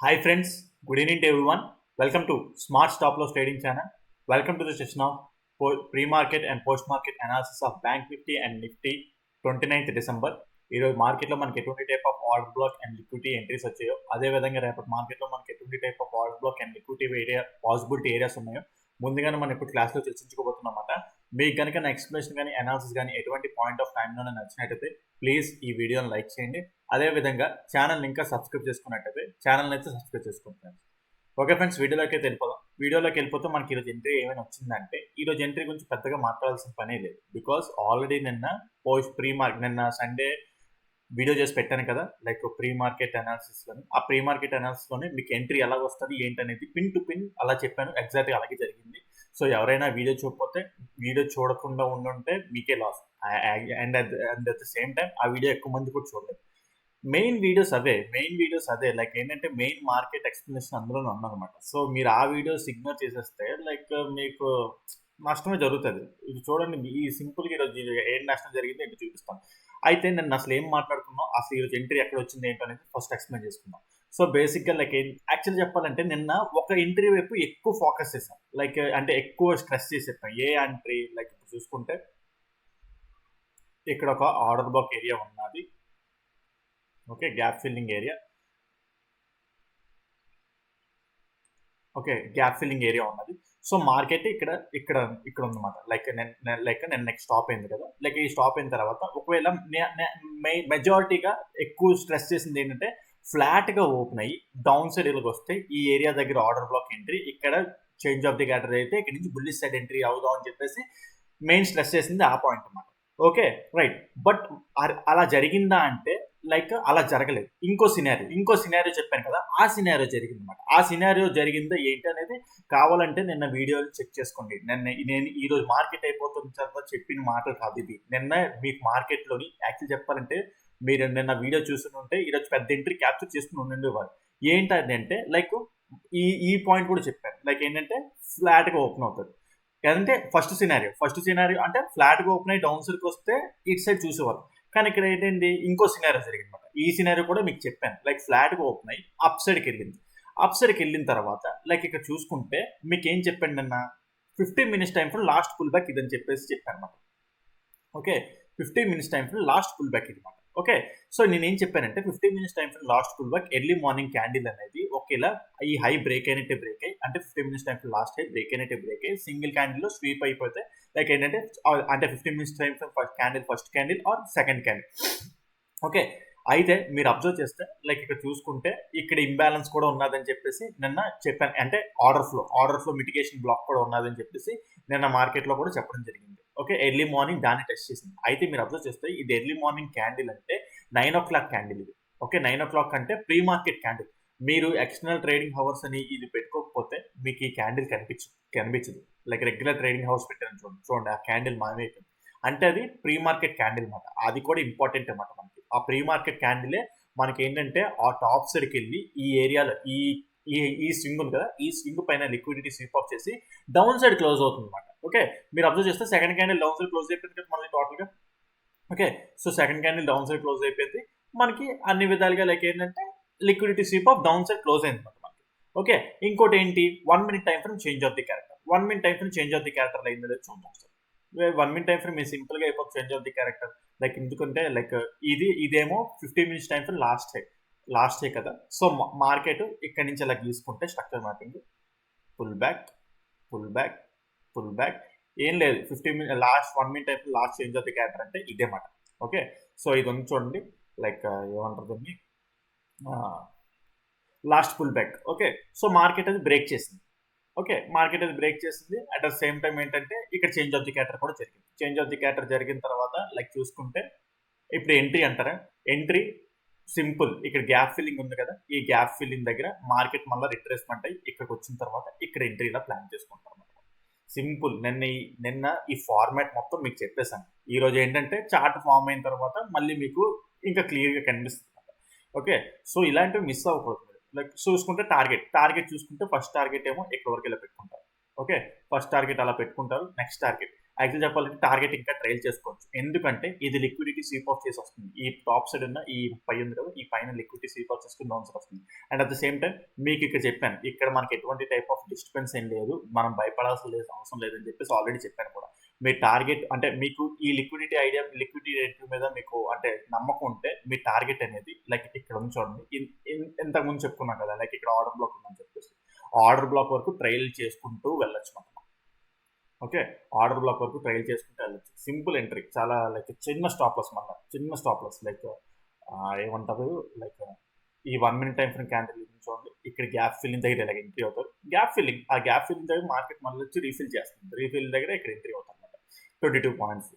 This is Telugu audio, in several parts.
Hi friends, good evening to everyone. Welcome to Smart Stop Loss Trading Channel. Welcome to the session of pre-market and post-market analysis of Bank Nifty and Nifty 29th December. ఈరోజు మార్కెట్లో మనకి ఎటువంటి type of order black and liquidity entries వచ్చాయో అదేవిధంగా రేపటి మార్కెట్లో మనకి ఎటువంటి type of order black and liquidity area possibility areas ఉన్నాయో ముందుగానే మనం ఇప్పుడు క్లాస్లో చర్చించుకోబోతున్నమాట. మీకు కనుక నా ఎక్స్ప్లెనేషన్ కానీ అనాలిసిస్ కానీ ఎటువంటి పాయింట్ ఆఫ్ టైంలో నచ్చినట్టయితే ప్లీజ్ ఈ వీడియోని లైక్ చేయండి. అదేవిధంగా ఛానల్ ఇంకా సబ్స్క్రైబ్ చేసుకున్నట్టయితే ఛానల్ అయితే సబ్స్క్రైబ్ చేసుకుంటాను. ఓకే ఫ్రెండ్స్, వీడియోలోకి అయితే వెళ్ళిపోదాం. వీడియోలోకి వెళ్ళిపోతే మనకి ఈరోజు ఎంట్రీ ఏమైనా వచ్చిందంటే ఈరోజు ఎంట్రీ గురించి పెద్దగా మాట్లాడాల్సిన పనే లేదు. బికాస్ ఆల్రెడీ నిన్న సండే వీడియో చేసి పెట్టాను కదా, లైక్ ప్రీ మార్కెట్ అనాలిసిస్లోని. ఆ ప్రీ మార్కెట్ అనాలిసిస్లోనే మీకు ఎంట్రీ ఎలా వస్తుంది ఏంటనేది పిన్ టు పిన్ అలా చెప్పాను. ఎగ్జాక్ట్గా అలాగే జరిగింది. సో ఎవరైనా వీడియో చూడకపోతే వీడియో చూడకుండా ఉండుంటే మీకే loss. And at the same time ఆ వీడియో ఎక్కువ మంది కూడా చూడలేదు. మెయిన్ వీడియోస్ అదే లైక్ ఏంటంటే మెయిన్ మార్కెట్ ఎక్స్ప్లెనేషన్ అందులోనే ఉందన్నమాట. సో మీరు ఆ వీడియోస్ ఇగ్నోర్ చేసేస్తే లైక్ మీకు నష్టమే జరుగుతుంది. ఇది చూడండి, ఈ సింపుల్గా ఈరోజు ఏం నష్టం జరిగింది ఏంటో చూపిస్తాను. అయితే నేను అసలు ఏం మాట్లాడుకున్నాం, అసలు ఈరోజు ఎంట్రీ ఎక్కడ వచ్చింది ఏంటో అనేది ఫస్ట్ ఎక్స్ప్లెయిన్ చేసుకుందాం. సో బేసిక్గా లైక్ యాక్చువల్ చెప్పాలంటే నిన్న ఒక ఎంట్రీ వైపు ఎక్కువ ఫోకస్ చేసాం, లైక్ అంటే ఎక్కువ స్ట్రెస్ చేసి చెప్పాం. ఏ ఎంట్రీ లైక్ ఇప్పుడు చూసుకుంటే ఇక్కడ ఒక ఆర్డర్ బ్లాక్ ఏరియా ఉన్నది. ఓకే, గ్యాప్ ఫిల్లింగ్ ఏరియా ఉన్నది. సో మార్కెట్ ఇక్కడ ఇక్కడ ఇక్కడ ఉందన్నమాట. లైక్ నేను నెక్స్ట్ స్టాప్ అయింది కదా, లైక్ ఈ స్టాప్ అయిన తర్వాత ఒకవేళ మెజారిటీగా ఎక్కువ స్ట్రెస్ చేసింది ఏంటంటే ఫ్లాట్గా ఓపెన్ అయ్యి డౌన్ సైడ్ ఇలాగ వస్తే ఈ ఏరియా దగ్గర ఆర్డర్ బ్లాక్ ఎంట్రీ, ఇక్కడ చేంజ్ ఆఫ్ ది క్యాటర్ అయితే ఇక్కడ నుంచి బుల్లిష్ సైడ్ ఎంట్రీ అవుదాం అని చెప్పేసి మెయిన్ స్ట్రెస్ చేసింది ఆ పాయింట్ అన్నమాట. ఓకే రైట్, బట్ అలా జరిగిందా అంటే లైక్ అలా జరగలేదు. ఇంకో సినారియో చెప్పాను కదా, ఆ సినారియో జరిగింది అనమాట. ఆ సినారియో జరిగిందో ఏంటి అనేది కావాలంటే నిన్న వీడియోలు చెక్ చేసుకోండి. నేను ఈరోజు మార్కెట్ అయిపోతున్న తర్వాత చెప్పిన మాటలు కాదు ఇది. నిన్న మీకు మార్కెట్లోని యాక్చువల్ చెప్పాలంటే మీరు నిన్న వీడియో చూస్తుంటే ఈరోజు పెద్ద ఎంట్రీ క్యాప్చర్ చేసుకుని ఉండేవారు. ఏంటది అంటే లైక్ ఈ పాయింట్ కూడా చెప్పాను, లైక్ ఏంటంటే ఫ్లాట్గా ఓపెన్ అవుతుంది అంటే ఫస్ట్ సినారియో అంటే ఫ్లాట్గా ఓపెన్ అయ్యి డౌన్ సైడ్కి వస్తే ఇటు సైడ్ చూసేవారు. కానీ ఇక్కడ ఏంటండి ఇంకో సినారియో జరిగింది అనమాట. ఈ సినారియో కూడా మీకు చెప్పాను, లైక్ ఫ్లాట్గా ఓపెన్ అయ్యి అప్ సైడ్కి వెళ్ళిన తర్వాత లైక్ ఇక్కడ చూసుకుంటే మీకు ఏం చెప్పండి అన్న 15 minutes time for last pull back ఇదని చెప్పేసి చెప్పాను అనమాట. Okay, 15 minutes time for last pull back ఇది అనమాట. ఓకే, సో నేనేం చెప్పానంటే 15 minutes time for last pull back early morning candle అనేది ఒకేలా ఈ హై బ్రేక్ అయినట్టే అంటే 15 minutes time for last high break అయినట్టే సింగిల్ క్యాండిల్లో స్వీప్ అయిపోతే లైక్ ఏంటంటే 15 minutes time for first candle or second candle. Okay, అయితే మీరు అబ్జర్వ్ చేస్తే లైక్ ఇక్కడ చూసుకుంటే ఇక్కడ ఇంబ్యాలెన్స్ కూడా ఉన్నదని చెప్పేసి నిన్న చెప్పాను. అంటే ఆర్డర్ ఫ్లో మిటిగేషన్ బ్లాక్ కూడా ఉన్నదని చెప్పేసి నిన్న మార్కెట్లో కూడా చెప్పడం జరిగింది. ఓకే, ఎర్లీ మార్నింగ్ దాన్ని టెస్ట్ చేసింది. అయితే మీరు అబ్జర్వ్ చేస్తే ఇది ఎర్లీ మార్నింగ్ క్యాండిల్ అంటే 9 o'clock క్యాండిల్ ఇది. ఓకే, 9 o'clock అంటే ప్రీ మార్కెట్ క్యాండిల్. మీరు ఎక్స్టర్నల్ ట్రేడింగ్ హవర్స్ అని ఇది పెట్టుకోకపోతే మీకు ఈ క్యాండిల్ కనిపించదు. లైక్ రెగ్యులర్ ట్రేడింగ్ హవర్స్ పెట్టాను చూడండి, ఆ క్యాండిల్ మాయమైపోయింది. అంటే అది ప్రీ మార్కెట్ క్యాండిల్ అనమాట. అది కూడా ఇంపార్టెంట్ అనమాట మనకి. ఆ ప్రీ మార్కెట్ క్యాండిలే మనకి ఏంటంటే ఆ టాప్ సైడ్కి వెళ్ళి ఈ ఏరియాలో ఈ స్వింగ్ ఉంది కదా, ఈ స్వింగ్ పైన లిక్విడిటీ స్వీప్ ఆఫ్ చేసి డౌన్ సైడ్ క్లోజ్ అవుతుంది అనమాట. ఓకే, మీరు అబ్జర్వ్ చేస్తే second candle down side close అయిపోయింది కదా మళ్ళీ టోటల్గా. Okay, so second candle down side close అయిపోయింది మనకి అన్ని విధాలుగా. లైక్ ఏంటంటే liquidity sweep of down side close అయింది అనమాట మనకి. ఓకే, ఇంకోటి ఏంటి 1 minute time frame change of the character. 1 minute time frame change of the character అయింది లేదు చూద్దాం ఒకసారి. 1 minute టైం ఫ్రేమ్ మీరు సింపుల్గా అయిపోతుంది change of the character. Like ఎందుకంటే లైక్ ఇదేమో 15 minutes time frame last high కదా. సో మార్కెట్ ఇక్కడ నుంచి అలా గీసుకుంటే స్ట్రక్చర్ మ్యాపింగ్ పుల్ బ్యాక్ ఏం లేదు. 15 minutes last 1 minute time last change of the character అంటే ఇదే మాట. ఓకే, సో ఇది ఉంది చూడండి, లైక్ ఏమంటారు దీన్ని, last pull back. Okay, so market అది బ్రేక్ చేసింది. అట్ ద సేమ్ టైం ఏంటంటే ఇక్కడ చేంజ్ ఆఫ్ ది క్యారెక్టర్ కూడా జరిగింది. చేంజ్ ఆఫ్ ది క్యారెక్టర్ జరిగిన తర్వాత లైక్ చూసుకుంటే ఇప్పుడు ఎంట్రీ అంటారా, ఎంట్రీ సింపుల్. ఇక్కడ గ్యాప్ ఫిల్లింగ్ ఉంది కదా, ఈ గ్యాప్ ఫిల్లింగ్ దగ్గర మార్కెట్ మళ్ళీ రిట్రేస్మెంట్ అయ్యి ఇక్కడికి వచ్చిన తర్వాత ఇక్కడ ఎంట్రీలా ప్లాన్ చేసుకుంటారు అన్నమాట. సింపుల్. నిన్న ఈ ఫార్మాట్ మొత్తం మీకు చెప్పేశాను. ఈ రోజు ఏంటంటే చార్ట్ ఫామ్ అయిన తర్వాత మళ్ళీ మీకు ఇంకా క్లియర్గా కనిపిస్తుంది. ఓకే, సో ఇలాంటివి మిస్ అవ్వకూడదు. లైక్ చూసుకుంటే టార్గెట్ చూసుకుంటే ఫస్ట్ టార్గెట్ ఏమో ఇక్కడ వరకు ఇలా పెట్టుకుంటారు. ఓకే, ఫస్ట్ టార్గెట్ అలా పెట్టుకుంటారు. నెక్స్ట్ టార్గెట్ యాక్చువల్ చెప్పాలంటే టార్గెట్ ఇంకా ట్రైల్ చేసుకోవచ్చు, ఎందుకంటే ఇది లిక్విడిటీ స్వీప్ ఆఫ్ చేసి వస్తుంది. ఈ టాప్ సైడ్ ఉన్న ఈ పై ఉంది కదా, ఈ పైన లిక్విడిటీ స్వీప్ ఆఫ్ చేసుకుని డౌన్ సైడ్ వస్తుంది. And at the same time మీకు ఇక్కడ చెప్పాను, ఇక్కడ మనకి ఎటువంటి టైప్ ఆఫ్ డిస్టర్బెన్స్ ఏం లేదు, మనం భయపడాల్సిన లేదు అవసరం లేదని చెప్పేసి ఆల్రెడీ చెప్పాను కూడా. మీ టార్గెట్ అంటే మీకు ఈ లిక్విడిటీ ఐడియా, లిక్విడిటీ రేట్ మీద మీకు అంటే నమ్మకం ఉంటే మీ టార్గెట్ అనేది లైక్ ఇక్కడ ఉంది చూడండి, ఇంతకుముందు చెప్పుకున్నాం కదా, లైక్ ఇక్కడ ఆర్డర్ బ్లాక్ ఉందని చెప్పేసి ఆర్డర్ బ్లాక్ వరకు ట్రైల్ చేసుకుంటూ వెళ్ళొచ్చు మనం. ఓకే, ఆర్డర్ బ్లాక్ వరకు ట్రైల్ చేసుకుంటూ వెళ్ళచ్చు. సింపుల్ ఎంట్రీ, చాలా లైక్ చిన్న స్టాప్ లాస్, మళ్ళీ చిన్న స్టాప్ లాస్ లైక్ ఏమంటారు, లైక్ ఈ 1 minute టైం ఫ్రేమ్ క్యాండిల్ చూడండి, ఇక్కడ గ్యాప్ ఫిల్లింగ్ దగ్గర ఇలాగ ఎంట్రీ అవుతారు. గ్యాప్ ఫిల్లింగ్, ఆ గ్యాప్ ఫిల్లింగ్ దగ్గర మార్కెట్ మళ్ళీ వచ్చి రీఫిల్ చేస్తుంది, రీఫిల్ దగ్గర ఇక్కడ ఎంట్రీ అవుతారు అనమాట 22 points.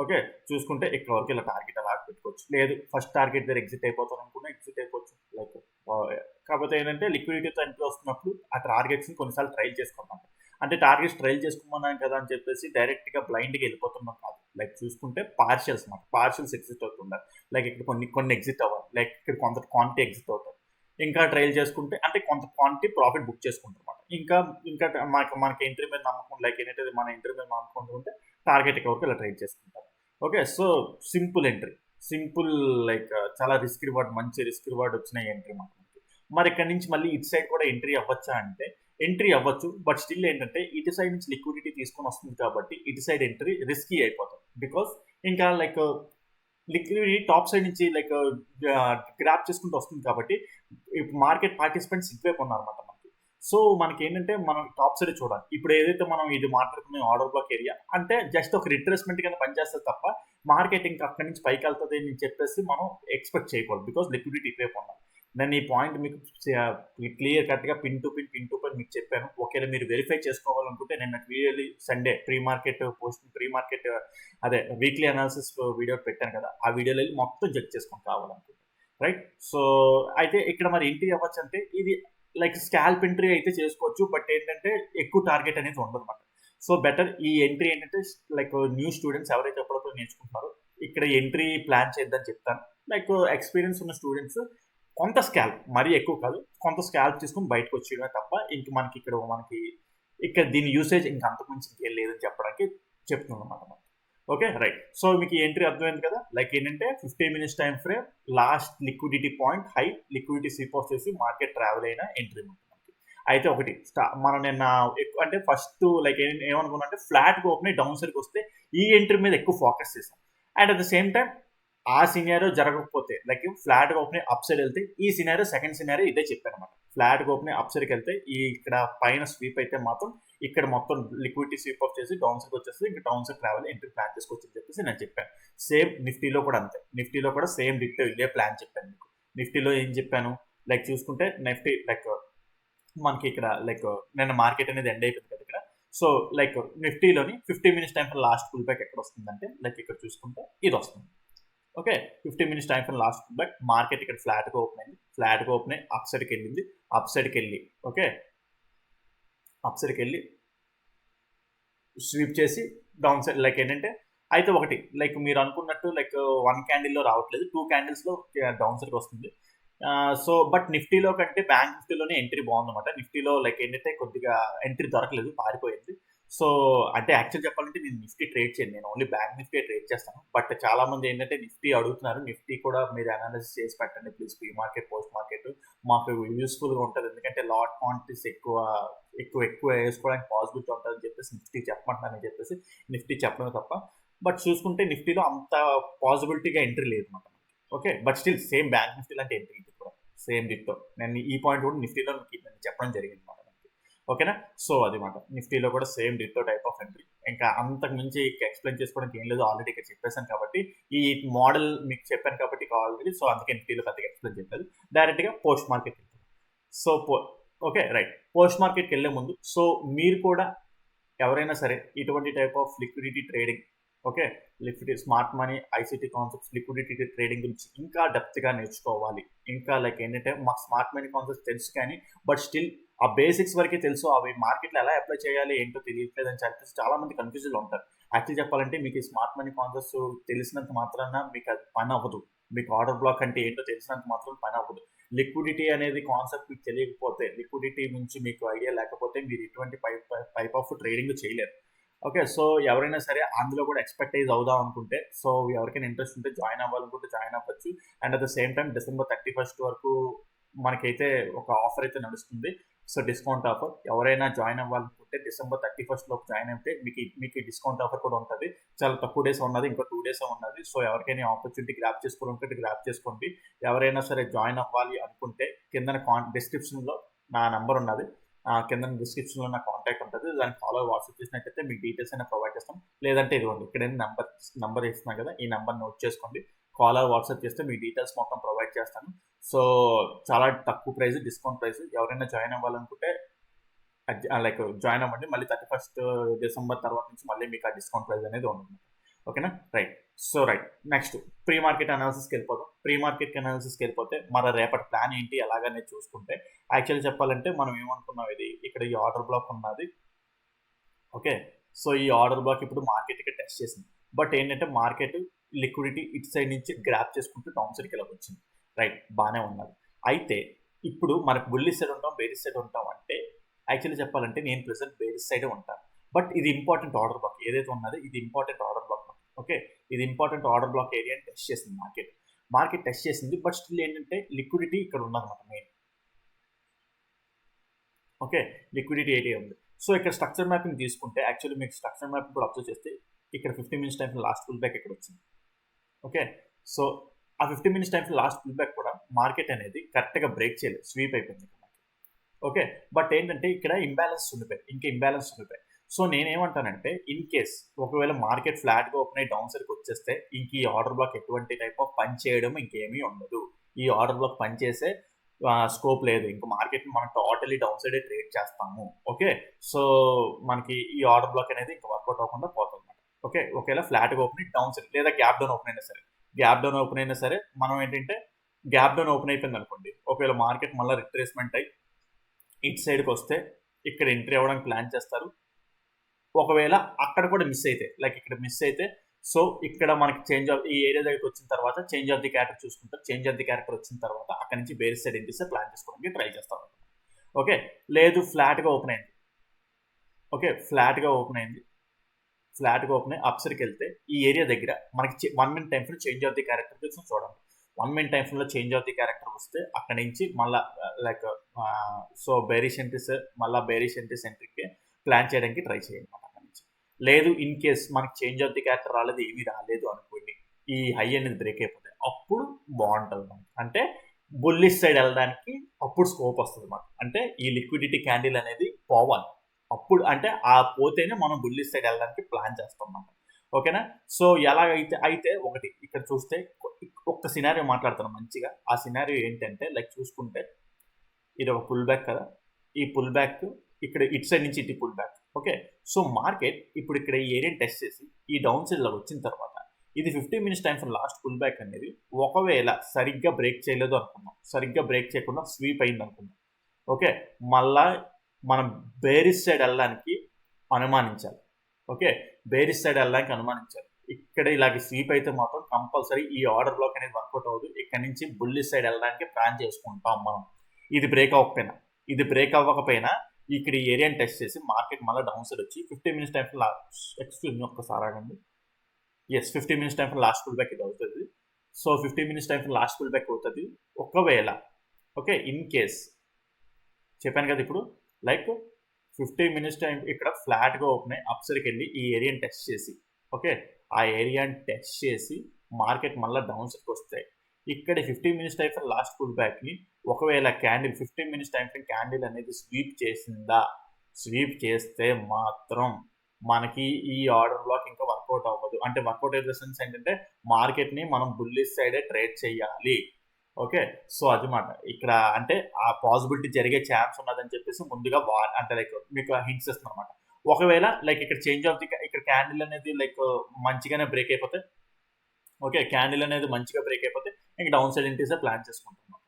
ఓకే, చూసుకుంటే ఇక్కడ వరకు ఇలా టార్గెట్ అలా పెట్టుకోవచ్చు. లేదు ఫస్ట్ టార్గెట్ దగ్గర ఎగ్జిట్ అయిపోతారు అనుకున్నా ఎగ్జిట్ అయిపోవచ్చు. లైక్ కాకపోతే ఏంటంటే లిక్విడిటీతో ఎంట్రీ వస్తున్నప్పుడు ఆ టార్గెట్స్ని కొన్నిసార్లు ట్రైల్ చేసుకున్నాం. అంటే టార్గెట్స్ ట్రైల్ చేసుకున్నాం కదా అని చెప్పేసి డైరెక్ట్గా బ్లైండ్గా వెళ్ళిపోతున్నాం కాదు. లైక్ చూసుకుంటే పార్షియల్స్ మాట, పార్షియల్స్ ఎగ్జిట్ అవుతుండాలి. లైక్ ఇక్కడ కొన్ని ఎగ్జిట్ అవ్వాలి, లైక్ ఇక్కడ కొంత క్వాంటిటీ ఎగ్జిట్ అవుతారు. ఇంకా ట్రైల్ చేసుకుంటే అంటే కొంత క్వాంటిటీ ప్రాఫిట్ బుక్ చేసుకుంటారు అనమాట. ఇంకా మనకి ఎంట్రీ మీద నమ్మకం, లైక్ ఏంటంటే మన ఎంట్రీ మీద నమ్మకం ఉంటే టార్గెట్ వరకు ఇలా ట్రైల్ చేసుకుంటారు. Okay, so simple entry, simple like చాలా రిస్క్ రివార్డ్, మంచి రిస్క్ రివార్డ్ వచ్చిన ఎంట్రీ మనకి. మరి ఇక్కడ నుంచి మళ్ళీ ఇటు సైడ్ కూడా ఎంట్రీ అవ్వచ్చా అంటే ఎంట్రీ అవ్వచ్చు, బట్ స్టిల్ ఏంటంటే ఇటు సైడ్ నుంచి లిక్విడిటీ తీసుకొని వస్తుంది కాబట్టి ఇటు సైడ్ ఎంట్రీ రిస్కీ అయిపోతుంది. బికాస్ ఇంకా లైక్ లిక్విడిటీ టాప్ సైడ్ నుంచి లైక్ గ్రాప్ చేసుకుంటూ వస్తుంది కాబట్టి మార్కెట్ పార్టిసిపెంట్స్ ఇటువైపు ఉన్నారన్నమాట మనకి. సో మనకి ఏంటంటే మనం టాప్ సైడ్ చూడాలి. ఇప్పుడు ఏదైతే మనం ఇది మాట్లాడుకునే ఆర్డర్ బ్లాక్ ఏరియా అంటే జస్ట్ ఒక రిట్రేస్మెంట్ కింద పనిచేస్తుంది తప్ప మార్కెట్ ఇంకా అక్కడి నుంచి పైకి వెళ్తుంది అని చెప్పేసి మనం ఎక్స్పెక్ట్ చేయకూడదు, బికాస్ లిక్విడిటీ ఇటువైపు ఉండాలి. నేను ఈ పాయింట్ మీకు క్లియర్ కట్గా పిన్ టు పిన్ మీకు చెప్పాను. ఒకవేళ మీరు వెరిఫై చేసుకోవాలనుకుంటే నేను వీడియో సండే ప్రీ మార్కెట్ అదే వీక్లీ అనాలిసిస్ వీడియో పెట్టాను కదా, ఆ వీడియోలో వెళ్ళి మొత్తం చెక్ చేసుకొని కావాలనుకుంటే రైట్. సో అయితే ఇక్కడ మరి ఎంట్రీ అవ్వచ్చు అంటే ఇది లైక్ స్కాల్ప్ ఎంట్రీ అయితే చేసుకోవచ్చు, బట్ ఏంటంటే ఎక్కువ టార్గెట్ అనేది ఉండదు అనమాట. సో బెటర్ ఈ ఎంట్రీ ఏంటంటే లైక్ న్యూ స్టూడెంట్స్ ఎవరైతే ఎప్పుడప్పుడు నేర్చుకుంటున్నారో ఇక్కడ ఎంట్రీ ప్లాన్ చేద్దాం చెప్తాను. లైక్ ఎక్స్పీరియన్స్ ఉన్న స్టూడెంట్స్ కొంత స్కాల్ప్, మరీ ఎక్కువ కాదు, కొంత స్కాల్ప్ తీసుకుని బయటకు వచ్చేయడమే తప్ప ఇంక మనకి ఇక్కడ దీని యూసేజ్ ఇంకా అంతకుమించి ఇంకేం లేదని చెప్పడానికి చెప్తున్నాను అనమాట. Okay right. సో మీకు ఈ ఎంట్రీ అర్థమైంది కదా, లైక్ ఏంటంటే 15 minutes time frame, last liquidity point high, liquidity sweep of చేసి మార్కెట్ ట్రావెల్ అయిన ఎంట్రీ ఉంటుంది. అయితే ఒకటి మనం నిన్న ఎక్కువ అంటే ఫస్ట్ లైక్ ఏమనుకున్నా అంటే ఫ్లాట్గా ఓపెన్ డౌన్ సైడ్కి వస్తే ఈ ఎంట్రీ మీద ఎక్కువ ఫోకస్ చేసాం. And at the same time ఆ సినారియో జరగకపోతే like flat open up side వెళ్తే ఈ సినారియో సెకండ్ సినారియో ఇదే చెప్పాను అనమాట. ఫ్లాట్ ఓపెన్ అప్ సైడ్కి వెళ్తే ఈ ఇక్కడ పైన స్వీప్ అయితే మాత్రం ఇక్కడ మొత్తం లిక్విడిటీ స్వీప్ ఆఫ్ చేసి డౌన్ సైడ్ వచ్చేసి ఇంకా down side travel entry plan చేసుకోవచ్చు అని చెప్పేసి నేను చెప్పాను. సేమ్ నిఫ్టీలో కూడా అంతే, నిఫ్టీలో కూడా సేమ్ డిక్టో ఇదే ప్లాన్ చెప్పాను మీకు. నిఫ్టీలో ఏం చెప్పాను లైక్ చూసుకుంటే నిఫ్టీ లైక్ మనకి ఇక్కడ లైక్ నేను మార్కెట్ అనేది ఎండ్ అయిపోయింది కదా ఇక్కడ. సో లైక్ నిఫ్టీలోని 15 minutes time last pull back ఎక్కడ వస్తుందంటే లైక్ ఇక్కడ చూసుకుంటే ఇది వస్తుంది. Okay, 15 minutes time for last but market ఇక్కడ ఫ్లాట్గా ఓపెన్ అయింది, ఫ్లాట్గా ఓపెన్ అయ్యి అప్ సైడ్కి వెళ్ళింది, అప్ సైడ్కి వెళ్ళి ఓకే అప్ సైడ్కి వెళ్ళి స్వీప్ చేసి డౌన్ సైడ్ లైక్ ఏంటంటే అయితే ఒకటి లైక్ మీరు అనుకున్నట్టు లైక్ 1 candleలో రావట్లేదు, 2 candlesలో డౌన్ సైడ్కి వస్తుంది. సో బట్ నిఫ్టీలో కంటే బ్యాంక్ నిఫ్టీలోనే ఎంట్రీ బాగుందన్నమాట. నిఫ్టీలో లైక్ ఏంటంటే కొద్దిగా ఎంట్రీ దొరకలేదు, పారిపోయింది. సో అంటే యాక్చువల్ చెప్పాలంటే నేను నిఫ్టీ ట్రేడ్ చేయను, నేను ఓన్లీ బ్యాంక్ నిఫ్టీ ట్రేడ్ చేస్తాను. బట్ చాలా మంది ఏంటంటే నిఫ్టీ అడుగుతున్నారు, నిఫ్టీ కూడా మీరు అనాలిసిస్ చేసి పెట్టండి please, pre market post market మాకు యూస్ఫుల్గా ఉంటుంది, ఎందుకంటే లాట్ క్వాంటిటీస్ ఎక్కువ వేసుకోవడానికి పాసిబిలిటీ ఉంటుంది అని చెప్పేసి నిఫ్టీ చెప్పమంటున్నానని చెప్పేసి నిఫ్టీ చెప్పడమే తప్ప. బట్ చూసుకుంటే నిఫ్టీలో అంత పాసిబిలిటీగా ఎంట్రీ లేదు అనమాట. Okay, but still same bank Nifty లాంటి ఎంట్రీ ఇది కూడా సేమ్ డిట్టో. నేను ఈ పాయింట్ కూడా నిఫ్టీలో చెప్పడం జరిగింది అనమాట. ఓకేనా, సో అది మాట నిఫ్టీలో కూడా same ditto type of entry. ఇంకా అంతకు మించి ఎక్స్ప్లెయిన్ చేసుకోవడానికి ఏం లేదు, ఆల్రెడీ ఇక్కడ చెప్పేశాను కాబట్టి ఈ మోడల్ మీకు చెప్పాను కాబట్టి ఆల్రెడీ. సో అందుకే నిఫ్టీలో పెద్దగా ఎక్స్ప్లెయిన్ చేయలేదు, డైరెక్ట్గా పోస్ట్ మార్కెట్ వెళ్తాను. సో ఓకే రైట్, పోస్ట్ మార్కెట్కి వెళ్ళే ముందు సో మీరు కూడా ఎవరైనా సరే ఇటువంటి type of liquidity trading, okay liquidity smart money ICT concepts liquidity trading గురించి ఇంకా డెప్త్గా నేర్చుకోవాలి. ఇంకా లైక్ ఏంటంటే మాకు స్మార్ట్ మనీ కాన్సెప్ట్స్ తెలుసు కానీ బట్ స్టిల్ ఆ బేసిక్స్ వరకే తెలుసు, అవి మార్కెట్లో ఎలా అప్లై చేయాలి ఏంటో తెలియట్లేదు అని చెప్పేసి చాలా మంది కన్ఫ్యూజన్లో ఉంటారు. యాక్చువల్లీ చెప్పాలంటే మీకు ఈ స్మార్ట్ మనీ కాన్సెప్ట్స్ తెలిసినంత మాత్రాన మీకు అది పని అవ్వదు, మీకు ఆర్డర్ బ్లాక్ అంటే ఏంటో తెలిసినంత మాత్రం పని అవ్వదు. లిక్విడిటీ అనేది కాన్సెప్ట్ మీకు తెలియకపోతే, లిక్విడిటీ నుంచి మీకు ఐడియా లేకపోతే మీరు ఎటువంటి టైప్ ఆఫ్ ట్రేడింగ్ చేయలేరు. ఓకే. సో ఎవరైనా సరే అందులో కూడా ఎక్స్‌పర్టైజ్ అవుదాం అనుకుంటే, సో ఎవరికైనా ఇంట్రెస్ట్ ఉంటే జాయిన్ అవ్వాలనుకుంటే జాయిన్ అవ్వచ్చు. And at the same time December 31 వరకు మనకైతే ఒక ఆఫర్ అయితే నడుస్తుంది. So discount offer. ఎవరైనా జాయిన్ అవ్వాలనుకుంటే డిసెంబర్ 31 లోపు జాయిన్ అయితే మీకు డిస్కౌంట్ ఆఫర్ కూడా ఉంటది. చాలా తక్కువ డేస్ ఉన్నది. ఇంకో 2 డేసే ఉన్నది. సో ఎవరికైనా ఆపర్చునిటీ గ్రాబ్ చేసుకోవాలనుకుంటే గ్రాబ్ చేసుకోండి. ఎవరైనా సరే జాయిన్ అవ్వాలి అనుకుంటే కిందన డిస్క్రిప్షన్‌లో నా నంబర్ ఉన్నది. కింద డిస్క్రిప్షన్‌లో నా కాంటాక్ట్ ఉంటది. దాన్ని ఫాలో వాట్సాప్ చేసినట్టయితే మీకు డీటెయిల్స్ అయినా ప్రొవైడ్ చేస్తాం. లేదంటే ఇదిగోండి ఇక్కడ నంబర్ ఇస్తున్నాను కదా! ఈ నంబర్ నోట్ చేసుకోండి. కాల్ ఆర్ వాట్సాప్ చేస్తే మీ డీటెయిల్స్ మొత్తం ప్రొవైడ్ చేస్తాను. సో చాలా తక్కువ ప్రైస్, డిస్కౌంట్ ప్రైస్. ఎవరైనా జాయిన్ అవ్వాలనుకుంటే లైక్ జాయిన్ అవ్వండి. మళ్ళీ 31 డిసెంబర్ తర్వాత నుంచి మళ్ళీ మీకు ఆ డిస్కౌంట్ ప్రైస్ అనేది ఉంటుంది. ఓకేనా? Right. So right. Next pre market అనాలిసిస్‌కి వెళ్ళిపోదాం. ప్రీ మార్కెట్ అనాలిసిస్‌కి వెళ్ళిపోతే మన రేపటి ప్లాన్ ఏంటి ఎలాగనేది చూసుకుంటే, యాక్చువల్లీ చెప్పాలంటే మనం ఏమనుకున్నాం, ఇక్కడ ఈ ఆర్డర్ బ్లాక్ ఉన్నది. ఓకే. సో ఈ ఆర్డర్ బ్లాక్ ఇప్పుడు మార్కెట్ ఇక్కడ టెస్ట్ చేసింది. బట్ ఏంటంటే మార్కెట్ లిక్విడిటీ ఇటు సైడ్ నుంచి గ్రాప్ చేసుకుంటూ డౌన్ సైడ్కి ఇలా వచ్చింది. రైట్, బాగానే ఉన్నది. అయితే ఇప్పుడు మనకు బుల్లిష్ సైడ్ ఉంటాం, బేరిష్ సైడ్ ఉంటాం అంటే యాక్చువల్లీ చెప్పాలంటే నేను ప్రెసెంట్ బేరిష్ సైడే ఉంటాను. బట్ ఇది ఇంపార్టెంట్ ఆర్డర్ బ్లాక్ ఏదైతే ఉన్నదో ఇది ఇంపార్టెంట్ ఆర్డర్ బ్లాక్. ఓకే, ఇది ఇంపార్టెంట్ ఆర్డర్ బ్లాక్ ఏరియాని టెస్ట్ చేసింది మార్కెట్ టెస్ట్ చేసింది. బట్ స్టిల్ ఏంటంటే లిక్విడిటీ ఇక్కడ ఉన్నదన్నమాట మెయిన్. ఓకే, లిక్విడిటీ ఏరియా ఉంది. సో ఇక్కడ స్ట్రక్చర్ మ్యాపింగ్ తీసుకుంటే యాక్చువల్లీ మీకు స్ట్రక్చర్ మ్యాపింగ్ కూడా అబ్జర్వ్ చేస్తే ఇక్కడ 15 minutes time last pull back ఇక్కడ వచ్చింది. ఓకే, సో ఆ 15 minutes time last pull back కూడా మార్కెట్ అనేది కరెక్ట్గా బ్రేక్ చేయలేదు, స్వీప్ అయిపోయింది. ఓకే, బట్ ఏంటంటే ఇక్కడ ఇంబ్యాలెన్స్ ఉండిపోయి. సో నేనేమంటానంటే ఇన్ కేస్ ఒకవేళ మార్కెట్ ఫ్లాట్గా ఓపెన్ అయ్యి డౌన్ సైడ్కి వచ్చేస్తే ఇంక ఈ ఆర్డర్ బ్లాక్ ఎటువంటి టైప్ ఆఫ్ పని చేయడం ఇంకేమీ ఉండదు. ఈ ఆర్డర్ బ్లాక్ పని చేసే స్కోప్ లేదు. ఇంకా మార్కెట్ మనం టోటలీ డౌన్ సైడే ట్రేడ్ చేస్తాము. ఓకే, సో మనకి ఈ ఆర్డర్ బ్లాక్ అనేది ఇంకా వర్కౌట్ అవ్వకుండా పోతుంది. ఓకే, ఒకవేళ ఫ్లాట్గా ఓపెన్ డౌన్ సైడ్ లేదా గ్యాప్ డౌన్ ఓపెన్ అయినా సరే మనం ఏంటంటే గ్యాప్ డౌన్ ఓపెన్ అయిపోయింది అనుకోండి, ఒకవేళ మార్కెట్ మళ్ళీ రిట్రేస్మెంట్ అయ్యి ఇటు సైడ్కి వస్తే ఇక్కడ ఎంట్రీ అవ్వడానికి ప్లాన్ చేస్తారు. ఒకవేళ అక్కడ కూడా మిస్ అయితే లైక్ ఇక్కడ మిస్ అయితే సో ఇక్కడ మనకి ఈ ఏరియా దగ్గరికి వచ్చిన తర్వాత చేంజ్ ఆఫ్ ది క్యారెక్టర్ చూసుకుంటారు. చేంజ్ ఆఫ్ ది క్యారెక్టర్ వచ్చిన తర్వాత అక్కడ నుంచి వేరే సైడ్ ఎంట్రీస్తే ప్లాన్ చేసుకోవడానికి ట్రై చేస్తాం. ఓకే, లేదు ఫ్లాట్గా ఓపెన్ అయింది. ఓకే, ఫ్లాట్గా ఓపెన్ అయ్యి అప్ సైడ్కి వెళ్తే ఈ ఏరియా దగ్గర మనకి 1 minute time frame change of the character కోసం చూడండి. 1 మినిట్ టైం ఫ్రేమ్లో చేంజ్ ఆఫ్ ది క్యారెక్టర్ వస్తే అక్కడ నుంచి మళ్ళీ లైక్ సో బేరిష్ ఎంట్రీస్ ఎంట్రీకి ప్లాన్ చేయడానికి ట్రై చేయండి అక్కడ నుంచి. లేదు ఇన్ కేస్ మనకి చేంజ్ ఆఫ్ ది క్యారెక్టర్ రాలేదు, ఏమీ రాలేదు అనుకోండి, ఈ హై అనేది బ్రేక్ అయిపోతాయి, అప్పుడు బాగుంటుంది మనకి. అంటే బుల్లిష్ సైడ్ వెళ్ళడానికి అప్పుడు స్కోప్ వస్తుంది మనకి. అంటే ఈ లిక్విడిటీ క్యాండిల్ అనేది పోవాలి అప్పుడు, అంటే ఆ పోతేనే మనం బుల్లిష్ సైడ్ వెళ్ళడానికి ప్లాన్ చేస్తాం అన్నమాట. ఓకేనా? సో ఎలాగైతే ఒకటి ఇక్కడ చూస్తే ఒక్క సినారియో మాట్లాడతాను మంచిగా. ఆ సినారియో ఏంటంటే లైక్ చూసుకుంటే ఇది ఒక పుల్ బ్యాక్ కదా, ఈ పుల్ బ్యాక్ ఇక్కడ ఇటు సైడ్ నుంచి ఇటు pull back. Okay, so market ఇప్పుడు ఇక్కడ ఈ ఏరియాని టెస్ట్ చేసి ఈ డౌన్ సైడ్లో వచ్చిన తర్వాత ఇది 15 minutes time for last pull back అనేది ఒకవేళ సరిగ్గా బ్రేక్ చేయలేదు అనుకున్నాం, సరిగ్గా బ్రేక్ చేయకుండా స్వీప్ అయింది అనుకున్నాం. ఓకే, మళ్ళా మనం బేరిష్ సైడ్ వెళ్ళడానికి అనుమానించాలి. ఓకే, బేరిష్ సైడ్ వెళ్ళడానికి అనుమానించాలి. ఇక్కడ ఇలాగ స్వీప్ అయితే మాత్రం కంపల్సరీ ఈ ఆర్డర్ బ్లాక్ అనేది వర్కౌట్ అవ్వదు. ఇక్కడ నుంచి బుల్లిష్ సైడ్ వెళ్ళడానికి ప్లాన్ చేసుకుంటాం మనం. ఇది బ్రేక్ అవ్వకపోయినా ఇక్కడ ఈ ఏరియాని టెస్ట్ చేసి మార్కెట్ మళ్ళీ డౌన్ సైడ్ వచ్చి 15 మినిట్స్ టైం ఒక్కసారి ఆగండి. 15 minutes time last pull back ఇది అవుతుంది. So 15 minutes time last pull back అవుతుంది. ఒకవేళ ఓకే ఇన్ కేస్ చెప్పాను కదా ఇప్పుడు లైక్ 15 మినిట్స్ టైం ఇక్కడ ఫ్లాట్గా ఓపెన్ అయ్యి అప్ సైడ్కి వెళ్ళి ఈ ఏరియాని టెస్ట్ చేసి ఓకే ఆ ఏరియాని టెస్ట్ చేసి మార్కెట్ మళ్ళీ డౌన్ సైడ్కి వస్తాయి. ఇక్కడ 15 మినిట్స్ టైం లాస్ట్ పుల్ బ్యాక్ని ఒకవేళ క్యాండిల్ 15 మినిట్స్ టైం క్యాండిల్ అనేది స్వీప్ చేస్తే మాత్రం మనకి ఈ ఆర్డర్ బ్లాక్ ఇంకా వర్కౌట్ అవ్వదు. అంటే వర్కౌట్ అయ్యే సెన్స్ ఏంటంటే మార్కెట్ని మనం బుల్లిష్ సైడే ట్రేడ్ చేయాలి. ఓకే, సో అది మాట ఇక్కడ. అంటే ఆ పాసిబిలిటీ జరిగే ఛాన్స్ ఉన్నదని చెప్పేసి ముందుగా అంటే లైక్ మీకు హింట్స్ ఇస్తుంది అనమాట. ఒకవేళ లైక్ ఇక్కడ చేంజ్ ఆఫ్ ది ఇక్కడ క్యాండిల్ అనేది లైక్ మంచిగానే బ్రేక్ అయిపోతే ఓకే క్యాండిల్ అనేది మంచిగా బ్రేక్ అయిపోతే ఇంకా డౌన్ సైడ్ ఎంట్రీసే ప్లాన్ చేసుకుంటున్నాం.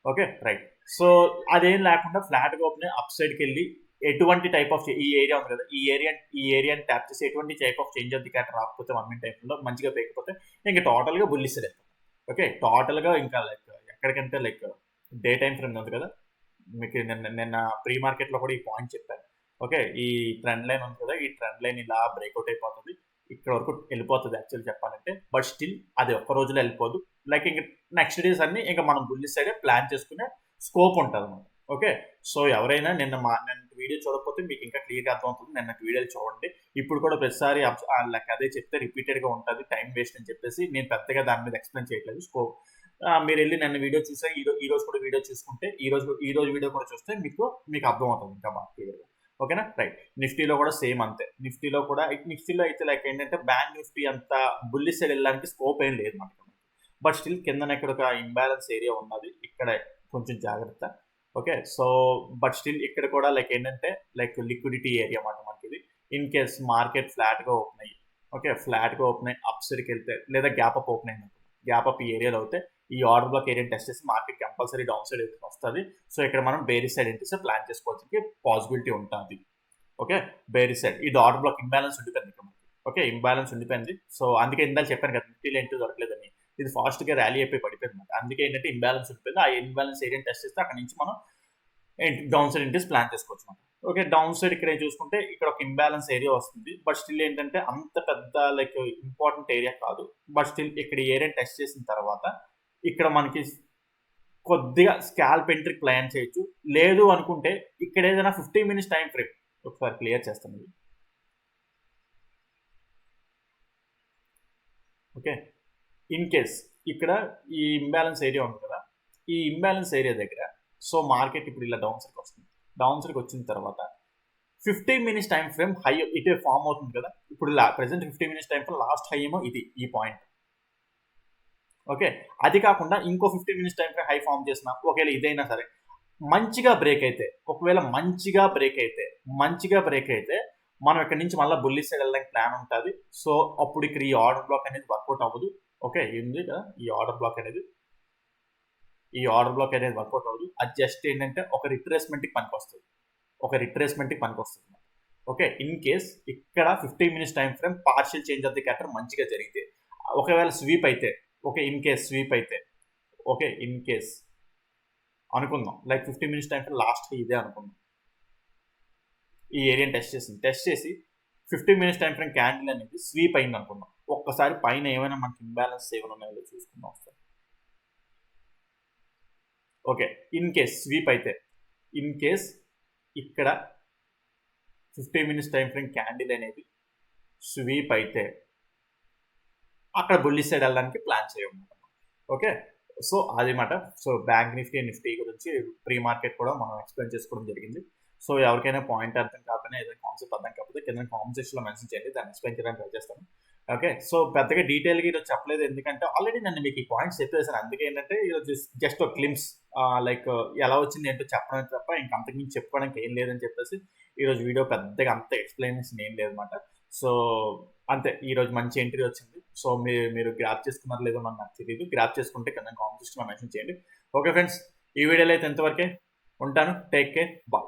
Okay right. సో అదేం లేకుండా ఫ్లాట్గా ఓపెన్ అప్ సైడ్కి వెళ్ళి ఎటువంటి టైప్ ఆఫ్ ఈ ఏరియా ఉంది కదా ఈ ఏరియాని ట్యాప్ చేసి ఎటువంటి type of change of the character రాకపోతే 1 మినిట్ టైంలో మంచిగా బ్రేక్ అయిపోతే ఇంకా టోటల్గా బుల్లిష్ సైడ్ అయిపోతుంది. ఓకే, టోటల్గా ఇంకా లైక్ ఎక్కడికంటే లైక్ డే టైం ఫ్రేమ్ ఉంది కదా, మీకు నిన్న ప్రీ మార్కెట్లో కూడా ఈ పాయింట్ చెప్పాను. ఓకే, ఈ ట్రెండ్ లైన్ ఉంది కదా, ఈ ట్రెండ్ లైన్ ఇలా బ్రేక్అవుట్ అయిపోతుంది, ఇక్కడ వరకు వెళ్ళిపోతుంది యాక్చువల్ చెప్పాలంటే. బట్ స్టిల్ అది ఒక్క రోజులో వెళ్ళిపోదు. లైక్ ఇంక నెక్స్ట్ డేస్ అన్ని ఇంకా మనం బుల్లిష్ సైడే ప్లాన్ చేసుకునే స్కోప్ ఉంటుంది అనమాట. ఓకే, సో ఎవరైనా నిన్న వీడియో చూడకపోతే మీకు ఇంకా క్లియర్గా అర్థమవుతుంది. నిన్న వీడియోలు చూడండి. ఇప్పుడు కూడా ప్రతిసారి లైక్ అదే చెప్తే రిపీటెడ్గా ఉంటుంది, టైం వేస్ట్ అని చెప్పేసి నేను పెద్దగా దాని మీద ఎక్స్ప్లెయిన్ చేయట్లేదు. స్కోప్ మీరు వెళ్ళి నన్ను వీడియో చూసా, ఈ రోజు కూడా వీడియో చూసుకుంటే, ఈ రోజు వీడియో కూడా చూస్తే మీకు అర్థమవుతుంది ఇంకా బాగా క్లియర్గా. ఓకేనా, రైట్. నిఫ్టీలో కూడా సేమ్ అంతే. నిఫ్టీలో అయితే లైక్ ఏంటంటే బ్యాంక్ నిఫ్టీ అంత బుల్లిష్ సైడ్ వెళ్ళడానికి స్కోప్ ఏం లేదు మనకి. బట్ స్టిల్ కిందన ఇక్కడ ఒక ఇంబ్యాలెన్స్ ఏరియా ఉన్నది, ఇక్కడ కొంచెం జాగ్రత్త. ఓకే, సో బట్ స్టిల్ ఇక్కడ కూడా లైక్ ఏంటంటే లైక్ లిక్విడిటీ ఏరియా అన్నమాట మనకి ఇది. ఇన్ కేస్ మార్కెట్ ఫ్లాట్గా ఓపెన్ అయ్యి, ఓకే, ఫ్లాట్గా ఓపెన్ అయ్యి అప్ సైడ్కి వెళ్తే, లేదా గ్యాప్ అప్ ఓపెన్ అయింది, గ్యాప్ అప్ ఈ ఏరియాలో అయితే ఈ ఆర్డర్ బ్లాక్ ఏరియా టెస్ట్ చేసి మార్కెట్ కంపల్సరీ డౌన్ సైడ్ వస్తుంది. సో ఇక్కడ మనం బేరీ సైడ్ ఎంట్రీస్ ప్లాన్ చేసుకోవాల్సిన పాసిబిలిటీ ఉంటుంది. ఓకే, బేరీ సైడ్ ఇది ఆర్డర్ బ్లాక్ ఇంబ్యాలెన్స్ ఉండిపోయింది ఇక్కడ మనకి. ఓకే, ఇంబ్యాలెన్స్ ఉండిపోయింది. సో అందుకే ఇందాక చెప్పాను కదా, నిఫ్టీలో ఎంట్రీ దొరకలేదని. ఇది ఫాస్ట్గా ర్యాలీ అయిపోయి పడిపోయింది అనమాట. అందుకే ఏంటంటే ఇంబ్యాలెన్స్ ఉండిపోయింది. ఆ ఇంబ్యాలెన్స్ ఏరియా టెస్ట్ చేస్తే అక్కడ నుంచి మనం డౌన్ సైడ్ ఎంట్రీస్ ప్లాన్ చేసుకోవచ్చు అనమాట. ఓకే, డౌన్ సైడ్ ఇక్కడ చూసుకుంటే ఇక్కడ ఒక ఇంబ్యాలెన్స్ ఏరియా వస్తుంది. బట్ స్టిల్ ఏంటంటే అంత పెద్ద లైక్ ఇంపార్టెంట్ ఏరియా కాదు. బట్ స్టిల్ ఇక్కడ ఏరియా టెస్ట్ చేసిన తర్వాత ఇక్కడ మనకి కొద్దిగా స్కాల్ప్ ఎంట్రీ ప్లాన్ చేయొచ్చు. లేదు అనుకుంటే ఇక్కడ ఏదైనా 15 minutes టైం ఫ్రేమ్ ఒకసారి క్లియర్ చేస్తాను ఇది. ఓకే, ఇన్ కేస్ ఇక్కడ ఈ ఇంబ్యాలెన్స్ ఏరియా ఉంది కదా, ఈ ఇంబ్యాలెన్స్ ఏరియా దగ్గర సో మార్కెట్ ఇప్పుడు ఇలా డౌన్ సైడ్కి వస్తుంది. డౌన్ సైడ్కి వచ్చిన తర్వాత 15 minutes టైం ఫ్రేమ్ హై ఇటే ఫామ్ అవుతుంది కదా. ఇప్పుడు present 15 minutes time frame last high ఏమో ఇది, ఈ పాయింట్. ఓకే, అది కాకుండా ఇంకో 15 minutes time frame high form చేసిన ఒకవేళ ఇదైనా సరే మంచిగా బ్రేక్ అయితే, ఒకవేళ మంచిగా బ్రేక్ అయితే మనం ఇక్కడ నుంచి మళ్ళీ బుల్లిష్ సైడ్ వెళ్ళడానికి ప్లాన్ ఉంటుంది. సో అప్పుడు ఇక్కడ ఈ ఆర్డర్ బ్లాక్ అనేది వర్కౌట్ అవ్వదు. ఓకే, ఉంది కదా ఈ ఆర్డర్ బ్లాక్ అనేది వర్కౌట్ అవ్వదు. అది జస్ట్ ఏంటంటే ఒక రిట్రేస్మెంట్కి పనికొస్తుంది. ఓకే, ఇన్ కేస్ ఇక్కడ 15 minutes time frame partial change of the character మంచిగా జరిగితే, ఒకవేళ స్వీప్ అయితే, ఓకే, ఇన్ కేస్ అనుకుందాం like 15 minutes time frame last ఇదే అనుకుందాం, ఈ ఏరియాని టెస్ట్ చేసి 15 minutes టైం ఫ్రేమ్ క్యాండిల్ అనేది స్వీప్ అయింది అనుకుందాం. ఒక్కసారి పైన ఏమైనా మనకి ఇంబ్యాలెన్స్ ఏమైనా ఉన్నాయో చూసుకుందాం ఒకసారి. ఓకే, ఇన్ కేస్ స్వీప్ అయితే, ఇక్కడ 15 minutes టైం ఫ్రేమ్ క్యాండిల్ అనేది స్వీప్ అయితే అక్కడ బుల్లిష్ సైడ్ వెళ్ళడానికి ప్లాన్ చేయమన్నమాట. ఓకే, సో అది మాట. సో బ్యాంక్ నిఫ్టీ గురించి ప్రీ మార్కెట్ కూడా మనం ఎక్స్ప్లెయిన్ చేసుకోవడం జరిగింది. సో ఎవరికైనా పాయింట్ అర్థం కాకపోయినా, ఏదైనా కాన్సెప్ట్ అర్థం కాకపోతే కింద కామెంట్ సెక్షన్లో మెన్షన్ చేయండి, దాన్ని ఎక్స్ప్లెయిన్ చేయడానికి ట్రై చేస్తాను. ఓకే, సో పెద్దగా డీటెయిల్గా ఈరోజు చెప్పలేదు, ఎందుకంటే ఆల్రెడీ నన్ను మీకు ఈ పాయింట్స్ చెప్పేసాను. అందుకే ఏంటంటే ఈరోజు జస్ట్ ఒక క్లిమ్స్ లైక్ ఎలా వచ్చింది ఏంటో చెప్పడం తప్ప ఇంక అంతకుమించి చెప్పుకోవడానికి ఏం లేదని చెప్పేసి ఈరోజు వీడియో పెద్దగా అంత ఎక్స్ప్లెయినేషన్ ఏం లేదన్నమాట. సో అంతే, ఈరోజు మంచి ఎంట్రీ వచ్చింది. సో మీరు గ్రాప్ చేసుకున్నారో లేదో నాకు తెలియదు. గ్రాప్ చేసుకుంటే కింద కామెంట్ సెక్షన్లో మెన్షన్ చేయండి. ఓకే ఫ్రెండ్స్, ఈ వీడియోలో అయితే ఎంతవరకే ఉంటాను. Take care, bye.